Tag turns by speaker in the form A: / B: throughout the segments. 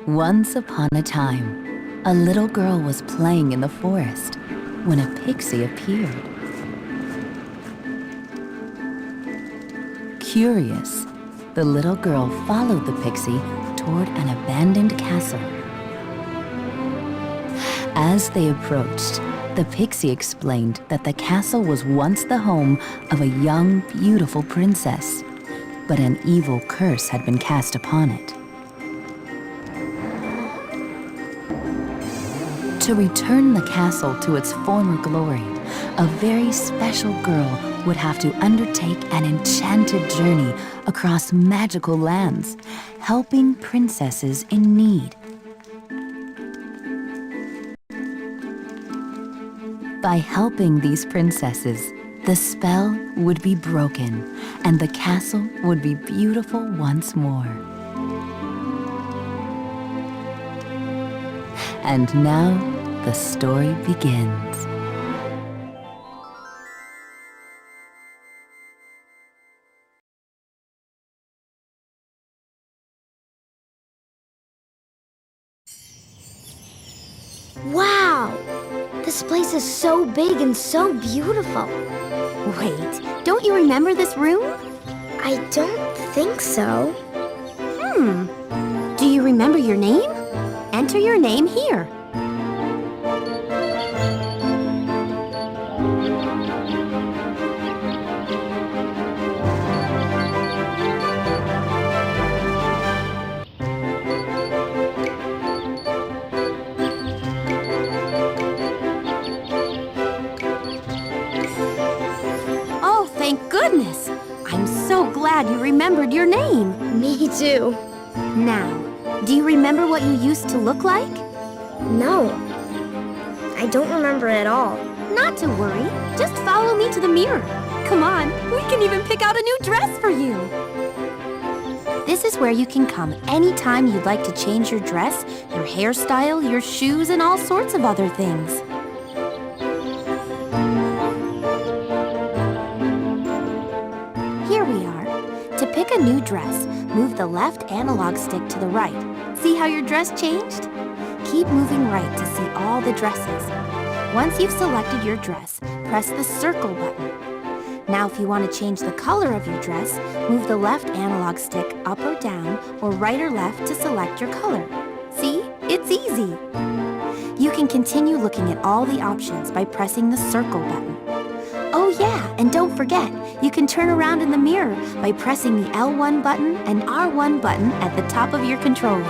A: Once upon a time, a little girl was playing in the forest when a pixie appeared. Curious, the little girl followed the pixie toward an abandoned castle. As they approached, the pixie explained that the castle was once the home of a young, beautiful princess, but an evil curse had been cast upon it. To return the castle to its former glory, a very special girl would have to undertake an enchanted journey across magical lands, helping princesses in need. By helping these princesses, the spell would be broken and the castle would be beautiful once more. And now, the story begins.
B: Wow! This place is so big and so beautiful.
C: Wait, don't you remember this room?
B: I don't think so.
C: Do you remember your name? Enter your name here. Oh, thank goodness! I'm so glad you remembered your name.
B: Me too.
C: Now, do you remember what you used to look like?
B: No. I don't remember at all.
C: Not to worry. Just follow me to the mirror. Come on, we can even pick out a new dress for you. This is where you can come anytime you'd like to change your dress, your hairstyle, your shoes, and all sorts of other things. Here we are. To pick a new dress, move the left analog stick to the right. See how your dress changed? Keep moving right to see all the dresses. Once you've selected your dress, press the circle button. Now if you want to change the color of your dress, move the left analog stick up or down or right or left to select your color. See? It's easy. You can continue looking at all the options by pressing the circle button. Oh yeah, and don't forget, you can turn around in the mirror by pressing the L1 button and R1 button at the top of your controller.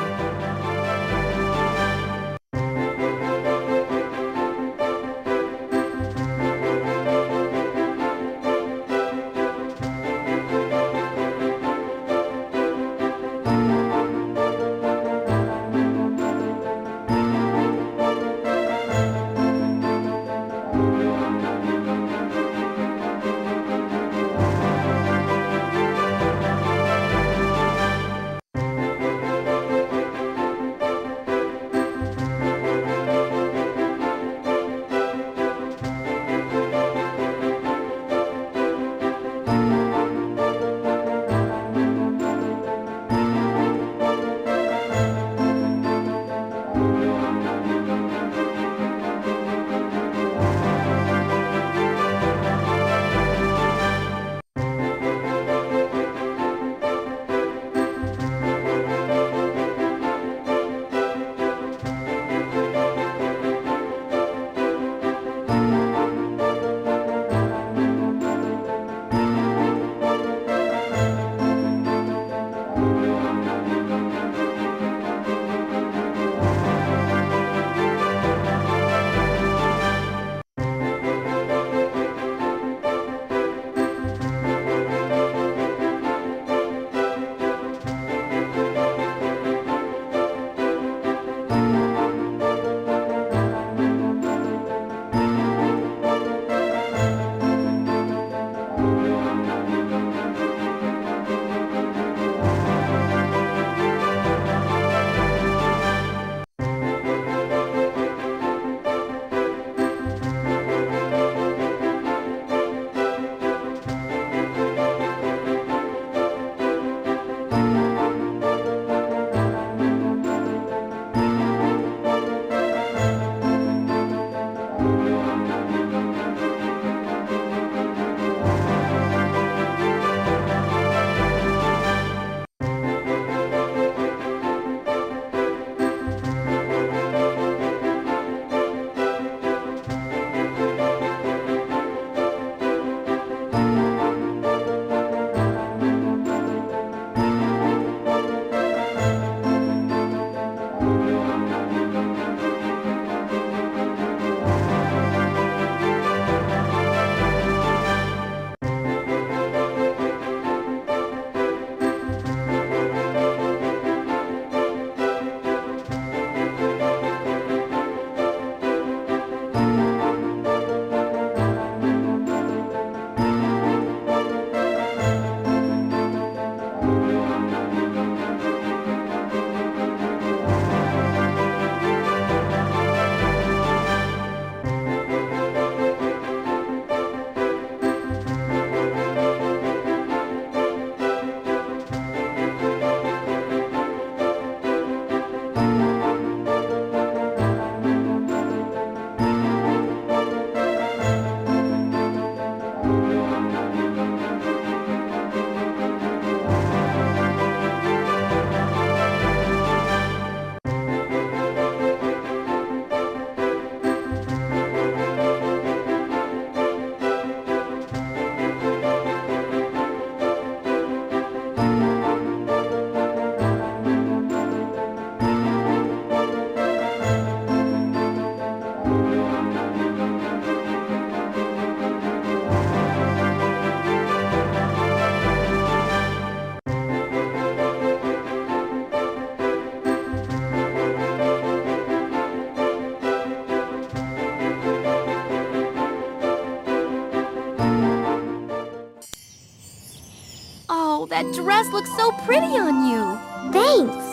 C: Oh, that dress looks so pretty on you.
B: Thanks.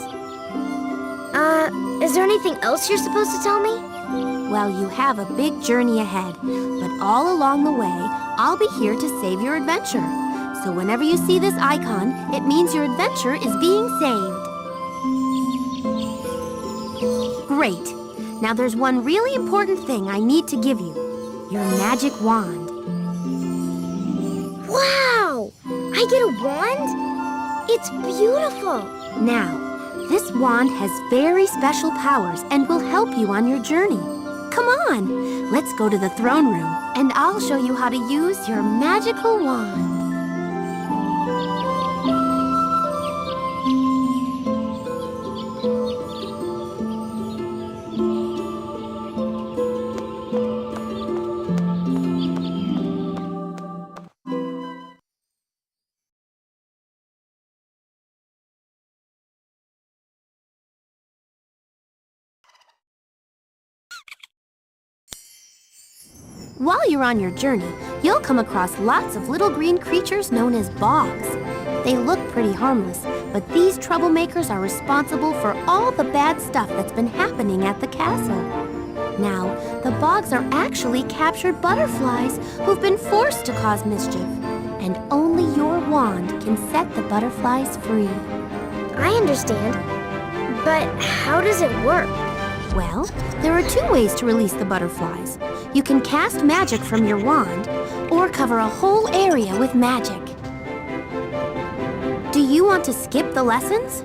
B: Is there anything else you're supposed to tell me?
C: Well, you have a big journey ahead, but all along the way, I'll be here to save your adventure. So whenever you see this icon, it means your adventure is being saved. Great. Now there's one really important thing I need to give you. Your magic wand.
B: Wow! I get a wand? It's beautiful.
C: Now, this wand has very special powers and will help you on your journey. Come on, let's go to the throne room and I'll show you how to use your magical wand. While you're on your journey, you'll come across lots of little green creatures known as bogs. They look pretty harmless, but these troublemakers are responsible for all the bad stuff that's been happening at the castle. Now, the bogs are actually captured butterflies who've been forced to cause mischief. And only your wand can set the butterflies free.
B: I understand. But how does it work?
C: Well, there are two ways to release the butterflies. You can cast magic from your wand, or cover a whole area with magic. Do you want to skip the lessons?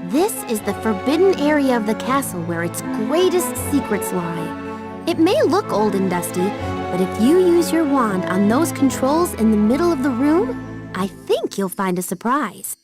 C: This is the forbidden area of the castle where its greatest secrets lie. It may look old and dusty, but if you use your wand on those controls in the middle of the room, I think you'll find a surprise.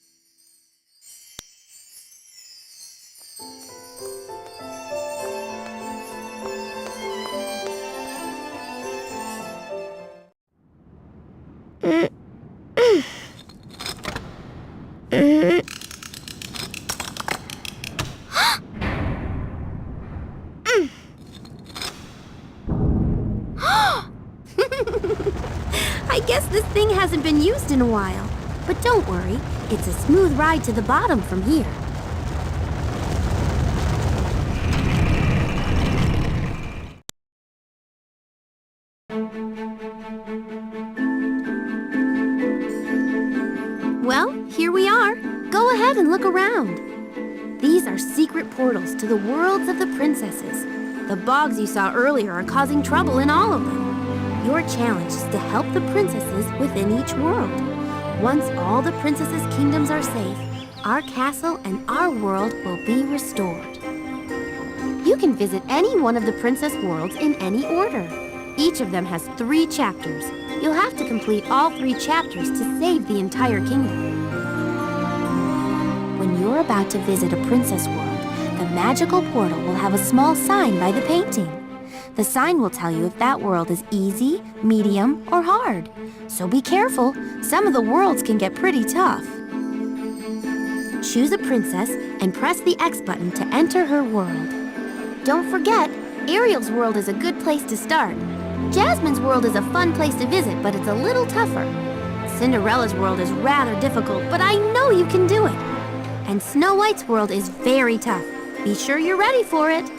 C: I guess this thing hasn't been used in a while. But don't worry, it's a smooth ride to the bottom from here. Well, here we are. Go ahead and look around. These are secret portals to the worlds of the princesses. The bogs you saw earlier are causing trouble in all of them. Your challenge is to help the princesses within each world. Once all the princesses' kingdoms are safe, our castle and our world will be restored. You can visit any one of the princess worlds in any order. Each of them has 3 chapters. You'll have to complete all 3 chapters to save the entire kingdom. When you're about to visit a princess world, the magical portal will have a small sign by the painting. The sign will tell you if that world is easy, medium, or hard. So be careful, some of the worlds can get pretty tough. Choose a princess and press the X button to enter her world. Don't forget, Ariel's world is a good place to start. Jasmine's world is a fun place to visit, but it's a little tougher. Cinderella's world is rather difficult, but I know you can do it. And Snow White's world is very tough. Be sure you're ready for it.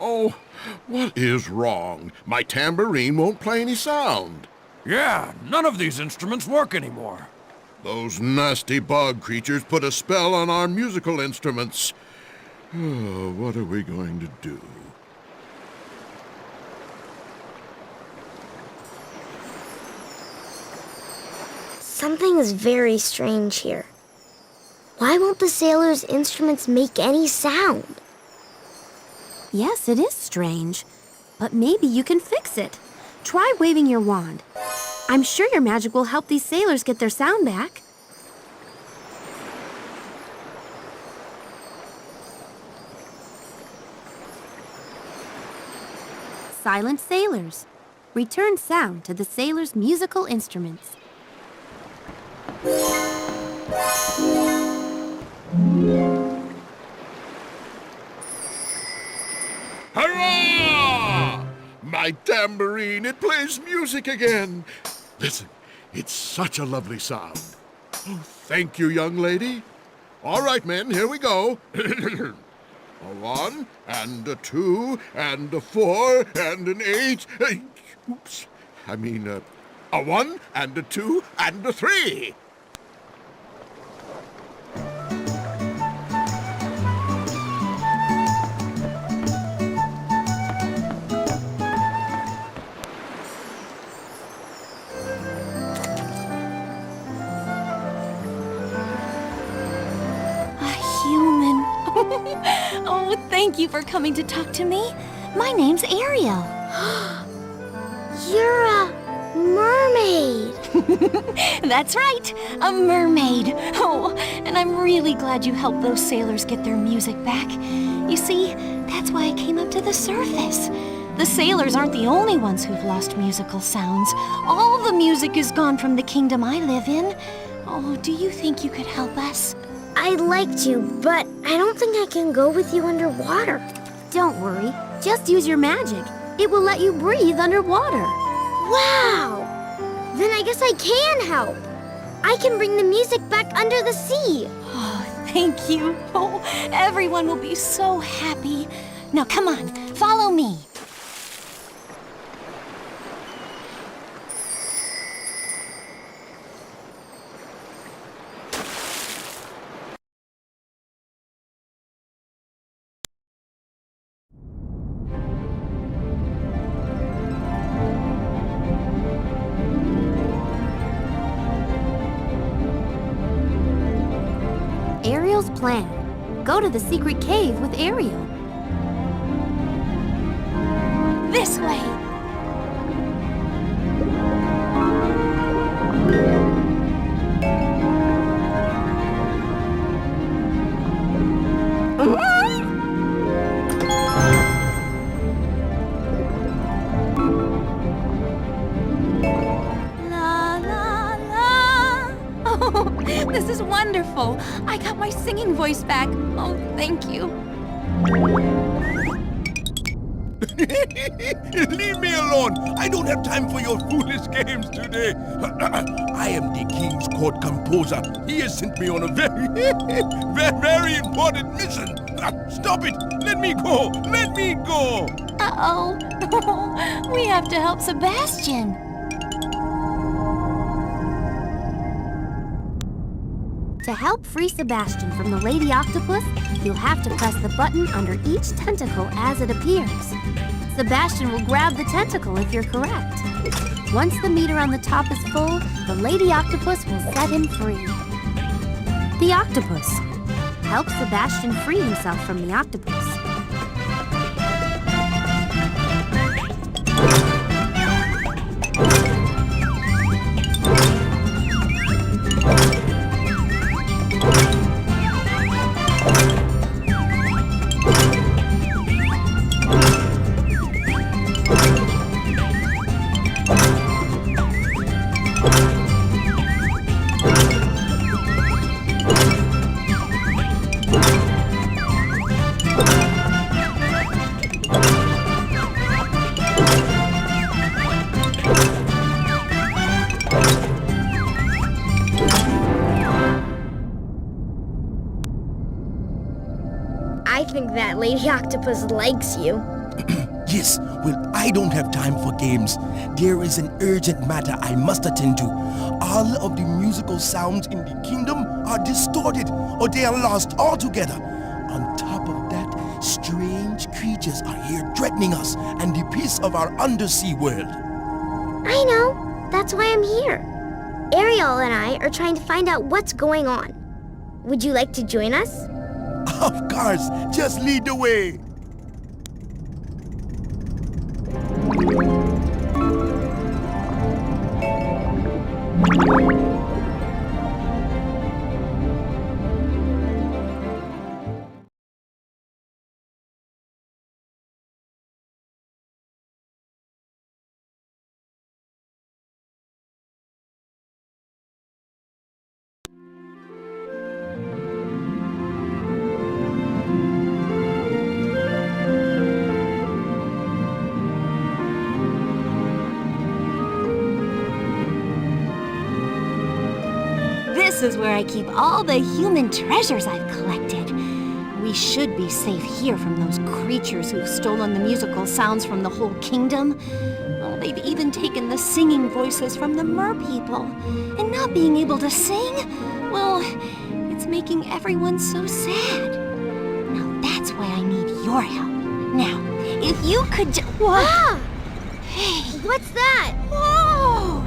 D: Oh, what is wrong? My tambourine won't play any sound.
E: Yeah, none of these instruments work anymore.
D: Those nasty bog creatures put a spell on our musical instruments. Oh, what are we going to do?
B: Something is very strange here. Why won't the sailors' instruments make any sound?
C: Yes, it is strange. But maybe you can fix it. Try waving your wand. I'm sure your magic will help these sailors get their sound back. Silent sailors. Return sound to the sailors' musical instruments.
D: Hurrah! My tambourine, it plays music again. Listen, it's such a lovely sound. Oh, thank you, young lady. All right, men, here we go. A 1, and a 2, and a 4, and an 8. Oops. I mean, a 1, and a 2, and a 3.
A: Oh, thank you for coming to talk to me. My name's Ariel.
B: You're a mermaid.
A: That's right, a mermaid. Oh, and I'm really glad you helped those sailors get their music back. You see, that's why I came up to the surface. The sailors aren't the only ones who've lost musical sounds. All the music is gone from the kingdom I live in. Oh, do you think you could help us?
B: I'd like to, but I don't think I can go with you underwater.
C: Don't worry. Just use your magic. It will let you breathe underwater.
B: Wow! Then I guess I can help. I can bring the music back under the sea.
A: Oh, thank you. Oh, everyone will be so happy. Now, come on, follow me.
C: Ariel's plan. Go to the secret cave with Ariel.
A: This way. This is wonderful. I got my singing voice back. Oh, thank you.
E: Leave me alone. I don't have time for your foolish games today. I am the king's court composer. He has sent me on a very important mission. Stop it. Let me go. Let me go.
A: Uh-oh. We have to help Sebastian.
C: To help free Sebastian from the Lady Octopus, you'll have to press the button under each tentacle as it appears. Sebastian will grab the tentacle if you're correct. Once the meter on the top is full, the Lady Octopus will set him free. The octopus. Help Sebastian free himself from the octopus.
B: I think that Lady Octopus likes you.
E: Yes, well, I don't have time for games. There is an urgent matter I must attend to. All of the musical sounds in the kingdom are distorted, or they are lost altogether. On top of that, strange creatures are here threatening us and the peace of our undersea world.
B: I know. That's why I'm here. Ariel and I are trying to find out what's going on. Would you like to join us?
E: Of course, just lead the way.
C: This is where I keep all the human treasures I've collected. We should be safe here from those creatures who've stolen the musical sounds from the whole kingdom. Oh, they've even taken the singing voices from the merpeople. And not being able to sing, well, it's making everyone so sad. Now that's why I need your help. Now, if you could Whoa!
B: Ah!
C: Hey!
B: What's that?
C: Whoa!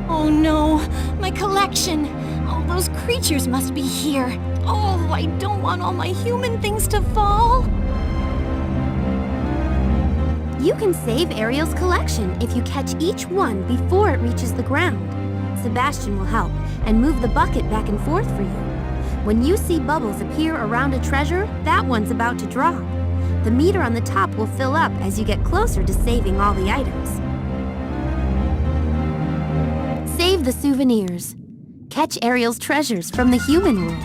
C: Oh no, my collection. Oh, those creatures must be here. Oh, I don't want all my human things to fall.
F: You can save Ariel's collection if you catch each one before it reaches the ground. Sebastian will help and move the bucket back and forth for you. When you see bubbles appear around a treasure, that one's about to drop. The meter on the top will fill up as you get closer to saving all the items. Save the souvenirs. Catch Ariel's treasures from the human world.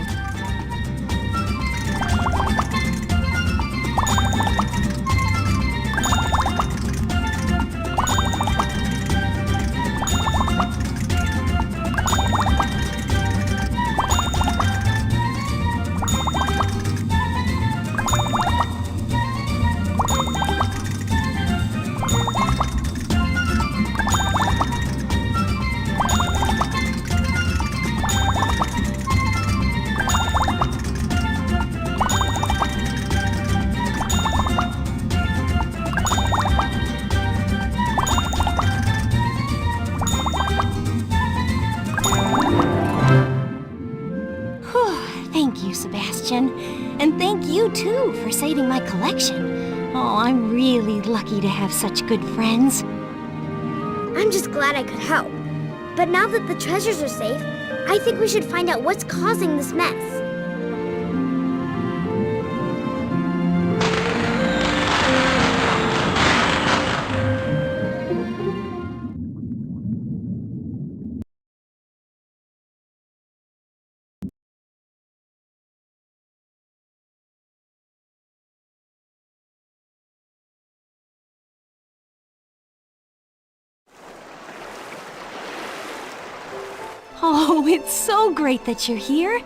C: Thank you, Sebastian. And thank you, too, for saving my collection. Oh, I'm really lucky to have such good friends.
B: I'm just glad I could help. But now that the treasures are safe, I think we should find out what's causing this mess.
C: Oh, it's so great that you're here.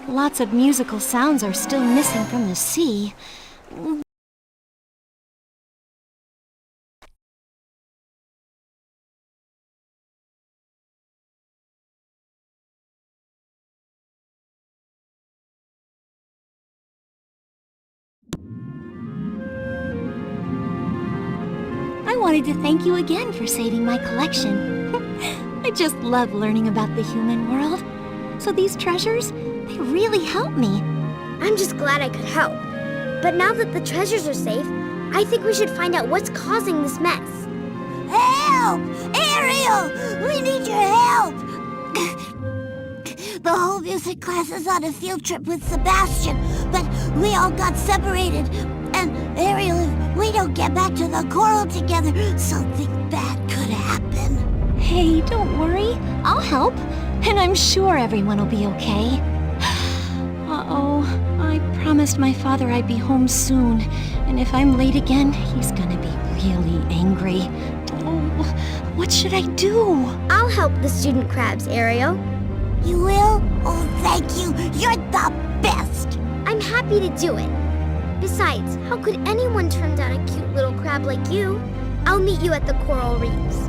C: Lots of musical sounds are still missing from the sea. I wanted to thank you again for saving my collection. I just love learning about the human world. So these treasures, they really help me.
B: I'm just glad I could help. But now that the treasures are safe, I think we should find out what's causing this mess.
G: Help! Ariel! We need your help! The whole music class is on a field trip with Sebastian, but we all got separated. And Ariel, if we don't get back to the coral together, something bad could happen.
C: Hey, don't worry. I'll help. And I'm sure everyone will be okay. Uh-oh. I promised my father I'd be home soon. And if I'm late again, he's gonna be really angry. Oh, what should I do?
B: I'll help the student crabs, Ariel.
G: You will? Oh, thank you. You're the best.
B: I'm happy to do it. Besides, how could anyone turn down a cute little crab crab like you. I'll meet you at the coral reefs.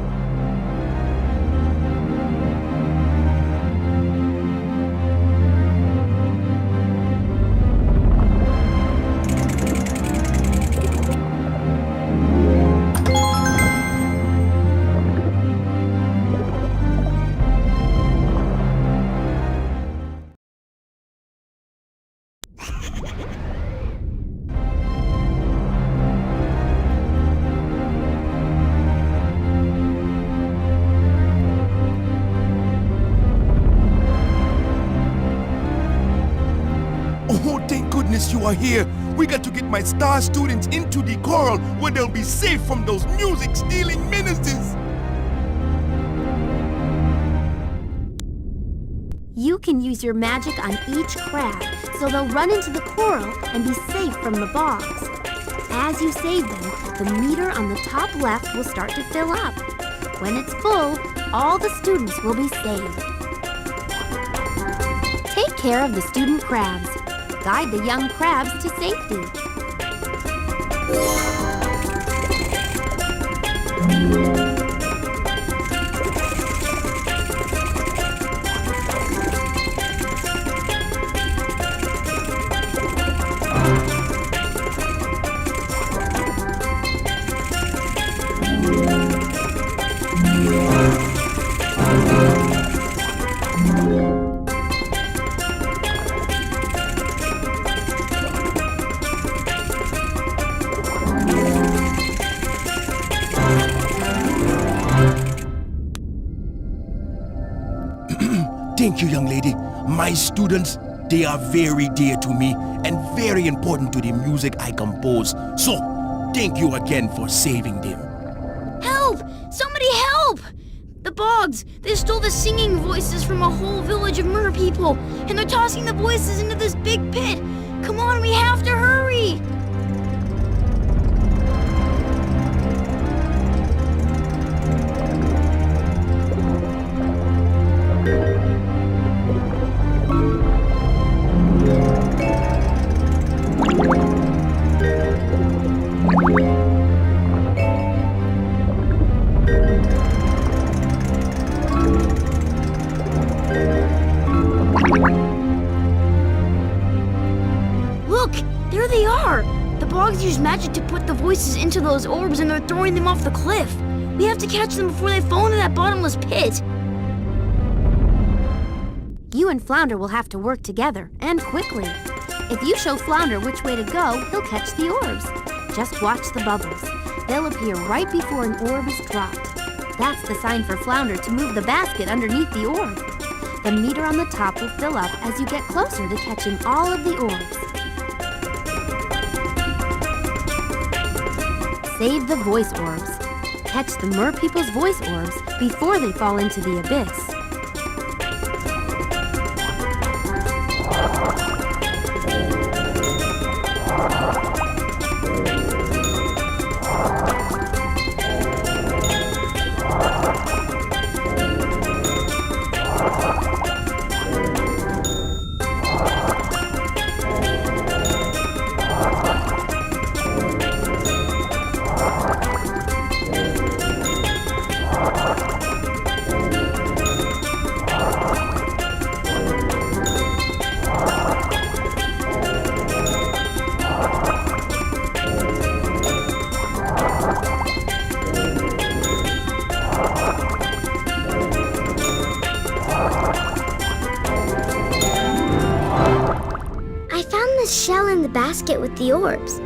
E: Oh, thank goodness you are here. We got to get my star students into the coral where they'll be safe from those music-stealing menaces.
F: You can use your magic on each crab, so they'll run into the coral and be safe from the bogs. As you save them, the meter on the top left will start to fill up. When it's full, all the students will be saved. Take care of the student crabs. Guide the young crabs to safety.
E: Thank you, young lady. My students, they are very dear to me and very important to the music I compose. So, thank you again for saving them.
B: Help! Somebody help! The bogs, they stole the singing voices from a whole village of mer people, and they're tossing the voices into this big pit. Come on, we have to hurry! Look, there they are! The bogs use magic to put the voices into those orbs and they're throwing them off the cliff. We have to catch them before they fall into that bottomless pit.
F: You and Flounder will have to work together, and quickly. If you show Flounder which way to go, he'll catch the orbs. Just watch the bubbles. They'll appear right before an orb is dropped. That's the sign for Flounder to move the basket underneath the orb. The meter on the top will fill up as you get closer to catching all of the orbs. Save the voice orbs. Catch the mer people's voice orbs before they fall into the abyss.
B: Shell in the basket with the orbs.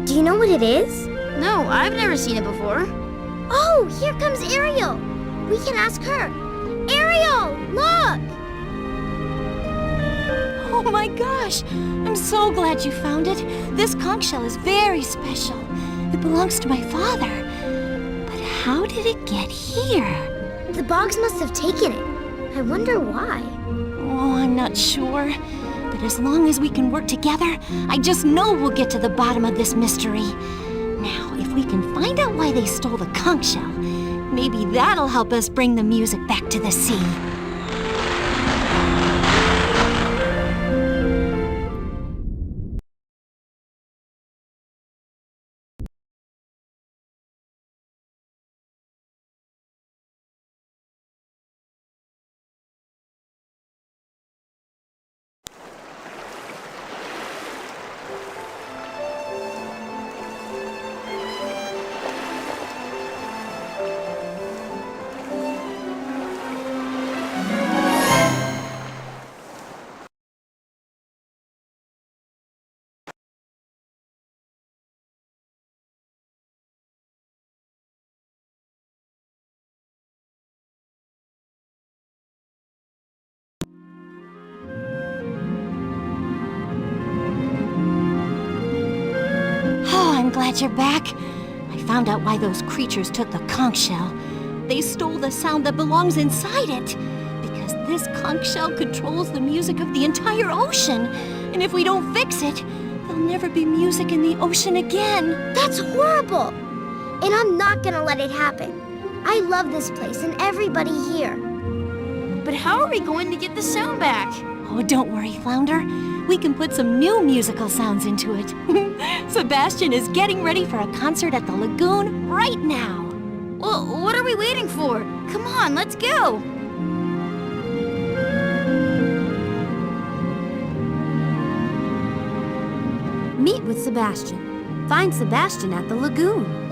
B: Do you know what it is?
H: No, I've never seen it before.
B: Oh, here comes Ariel. We can ask her. Ariel, look!
I: Oh my gosh! I'm so glad you found it. This conch shell is very special. It belongs to my father. But how did it get here?
B: The bogs must have taken it. I wonder why.
I: Oh, I'm not sure. But as long as we can work together, I just know we'll get to the bottom of this mystery. Now, if we can find out why they stole the conch shell, maybe that'll help us bring the music back to the sea. glad you're back. I found out why those creatures took the conch shell. They stole the sound that belongs inside it. Because this conch shell controls the music of the entire ocean. And if we don't fix it, there'll never be music in the ocean again.
F: That's horrible! And I'm not gonna let it happen. I love this place and everybody here.
B: But how are we going to get the sound back?
I: Oh, don't worry, Flounder. We can put some new musical sounds into it. Sebastian is getting ready for a concert at the lagoon right now.
B: Well, what are we waiting for? Come on, let's go!
C: Meet with Sebastian. Find Sebastian at the lagoon.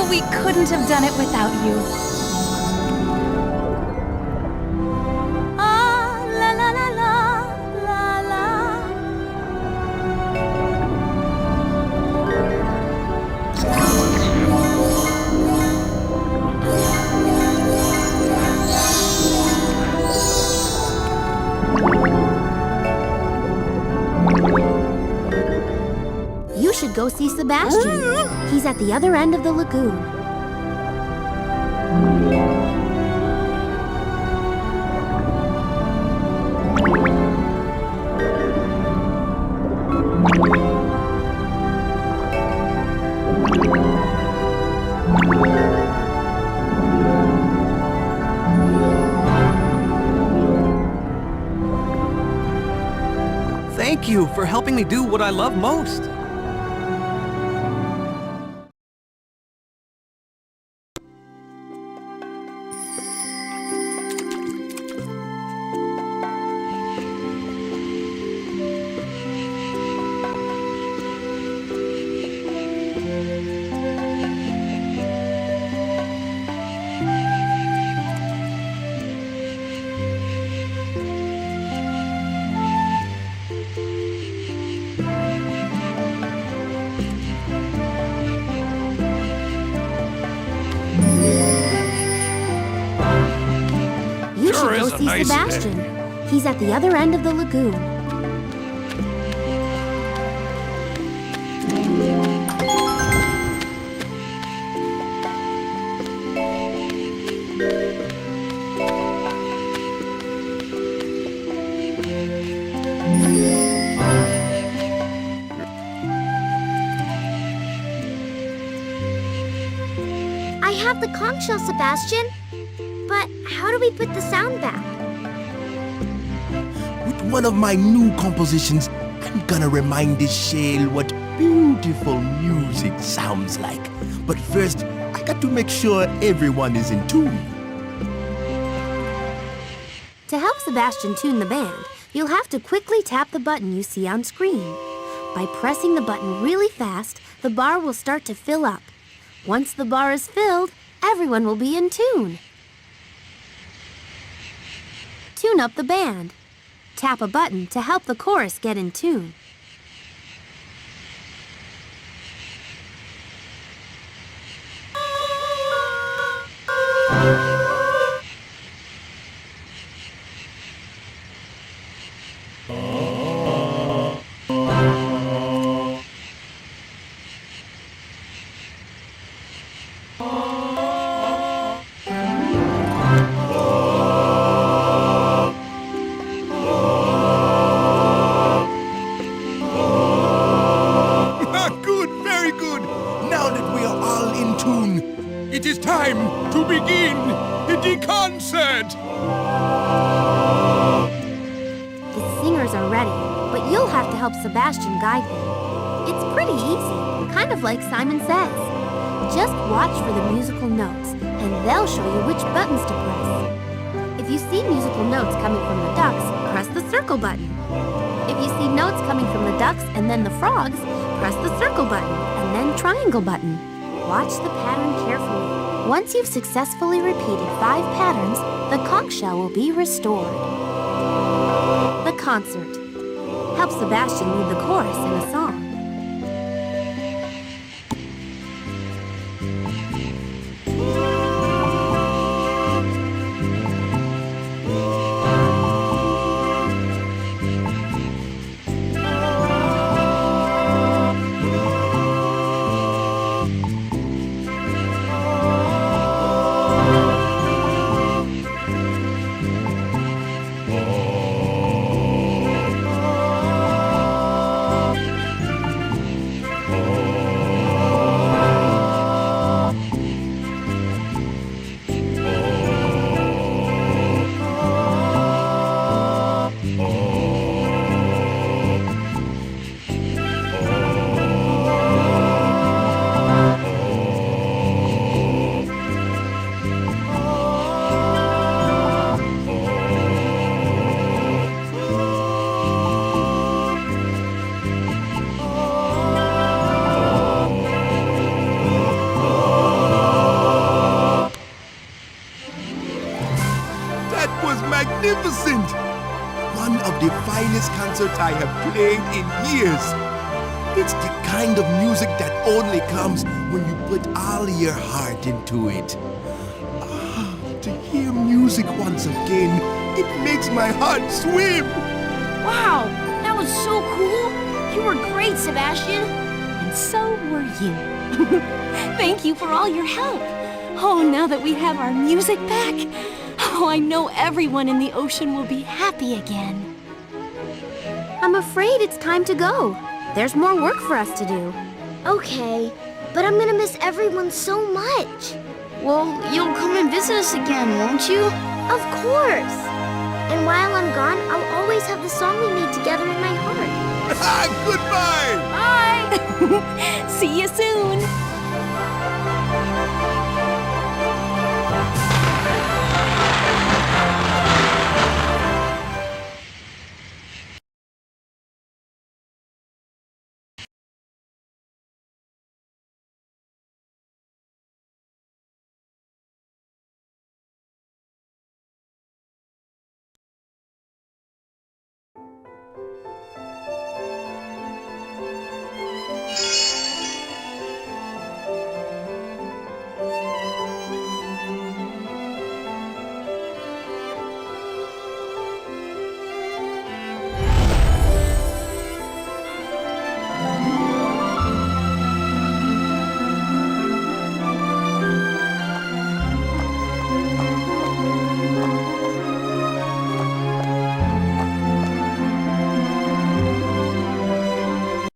A: We couldn't have done it without you. Ah, la la la la, la
C: You should go see Sebastian. He's at the other end of the lagoon.
J: Thank you for helping me do what I love most.
C: You should
E: is
C: go
E: a
C: see
E: nice
C: Sebastian. He's at the other end of the lagoon.
F: I have the conch shell, Sebastian. But how do we put the sound back?
E: With one of my new compositions, I'm gonna remind this shell what beautiful music sounds like. But first, I got to make sure everyone is in tune.
C: To help Sebastian tune the band, you'll have to quickly tap the button you see on screen. By pressing the button really fast, the bar will start to fill up. Once the bar is filled, everyone will be in tune. Tune up the band. Tap a button to help the chorus get in tune.
E: Good, very good. Now that we are all in tune, it is time to begin the concert.
C: The singers are ready, but you'll have to help Sebastian guide them. It's pretty easy, kind of like Simon Says. Just watch for the musical notes, and they'll show you which buttons to press. If you see musical notes coming from the ducks, press the
F: circle button. If you see notes coming from the ducks and then the frogs, press the circle button and then triangle button. Watch the pattern carefully. Once you've successfully repeated 5 patterns, the conch shell will be restored. The concert. Help Sebastian lead the chorus in a song.
E: Magnificent! One of the finest concerts I have played in years. It's the kind of music that only comes when you put all your heart into it. To hear music once again, it makes my heart swim.
B: Wow, that was so cool. You were great, Sebastian.
I: And so were you. Thank you for all your help. Oh, now that we have our music back, I know everyone in the ocean will be happy again.
F: I'm afraid it's time to go. There's more work for us to do.
G: Okay, but I'm gonna miss everyone so much.
B: Well, you'll come and visit us again, won't you?
G: Of course. And while I'm gone, I'll always have the song we made together in my heart.
E: Goodbye!
B: Bye!
I: See you soon.